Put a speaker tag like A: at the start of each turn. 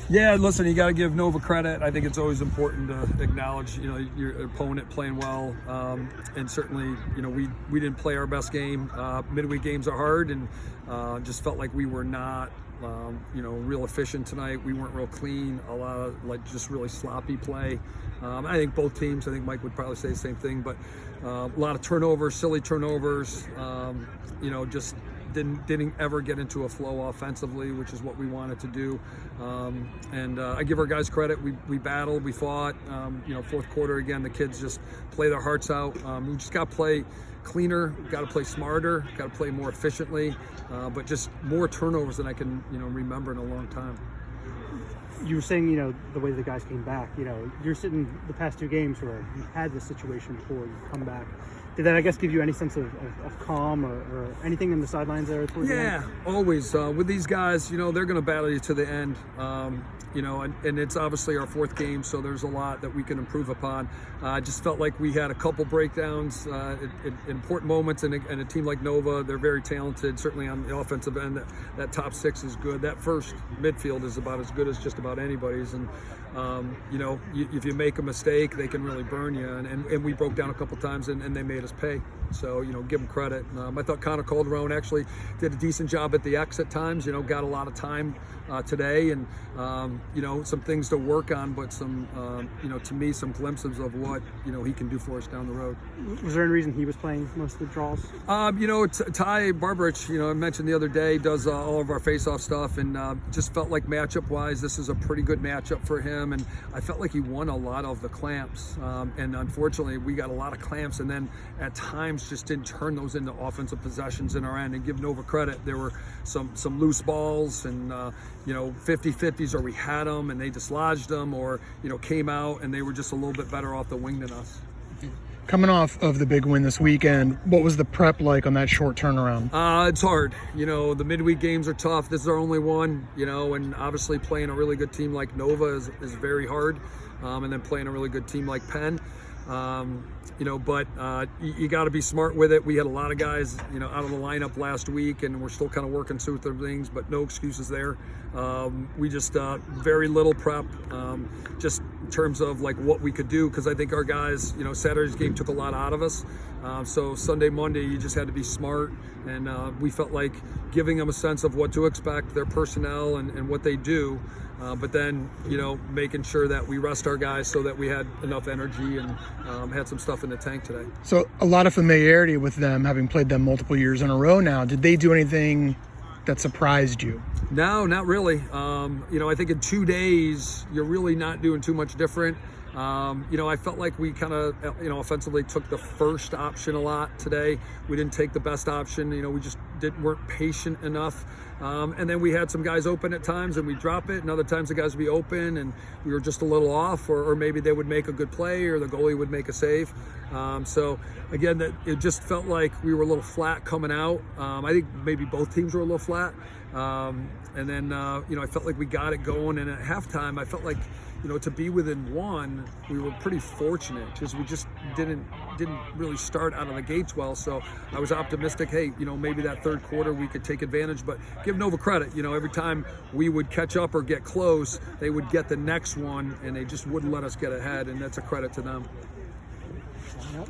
A: Yeah, listen, you got to give Nova credit. I think it's always important to acknowledge, your opponent playing well, and certainly, we didn't play our best game. Midweek games are hard, and just felt like we were not, real efficient tonight. We weren't real clean. A lot of just really sloppy play. I think both teams. I think Mike would probably say the same thing, but a lot of turnovers, silly turnovers. Just didn't ever get into a flow offensively, which is what we wanted to do. I give our guys credit. We battled, we fought. Fourth quarter again, the kids just play their hearts out. We just got to play cleaner, got to play smarter, got to play more efficiently, but just more turnovers than I can remember in a long time.
B: You were saying, the way the guys came back, you're sitting the past two games where you had this situation before you come back. Did that, I guess, give you any sense of calm or anything in the sidelines there?
A: Yeah, always. With these guys, they're going to battle you to the end. And it's obviously our fourth game, so there's a lot that we can improve upon. I just felt like we had a couple breakdowns at important moments, and a team like Nova, they're very talented. Certainly on the offensive end, that top six is good. That first midfield is about as good as just about anybody's. And if you make a mistake, they can really burn you. And we broke down a couple times, and they made us pay. So, give them credit. I thought Connor Calderon actually did a decent job at the X at times, got a lot of time today, and, some things to work on, but some, to me, some glimpses of what, he can do for us down the road.
B: Was there any reason he was playing most of the draws?
A: Ty Barbarich, I mentioned the other day, does all of our face-off stuff, and just felt like matchup-wise, this is a pretty good matchup for him, and I felt like he won a lot of the clamps, and unfortunately, we got a lot of clamps, and then at times just didn't turn those into offensive possessions in our end. And give Nova credit, there were some loose balls and 50-50s, or we had them and they dislodged them, or came out and they were just a little bit better off the wing than us.
C: Coming off of the big win this weekend, what was the prep like on that short turnaround?
A: It's hard. The midweek games are tough. This is our only one, and obviously playing a really good team like Nova is very hard, and then playing a really good team like Penn. But you got to be smart with it. We had a lot of guys, out of the lineup last week, and we're still kind of working through things, but no excuses there. We just very little prep, just in terms of like what we could do, because I think our guys, Saturday's game took a lot out of us. So Sunday, Monday, you just had to be smart, and we felt like giving them a sense of what to expect, their personnel and what they do. But then, making sure that we rest our guys so that we had enough energy and had some stuff in the tank today.
C: So a lot of familiarity with them, having played them multiple years in a row now. Did they do anything that surprised you?
A: No, not really. I think in 2 days, you're really not doing too much different. I felt like we kind of, offensively took the first option a lot today. We didn't take the best option. We just weren't patient enough. And then we had some guys open at times and we drop it, and other times the guys would be open and we were just a little off, or maybe they would make a good play or the goalie would make a save. So again, that it just felt like we were a little flat coming out. I think maybe both teams were a little flat. And then, I felt like we got it going, and at halftime, I felt like, to be within one, we were pretty fortunate because we just didn't really start out of the gates well. So I was optimistic, hey, maybe that third quarter we could take advantage, but give Nova credit. Every time we would catch up or get close, they would get the next one, and they just wouldn't let us get ahead, and that's a credit to them.
B: Yep.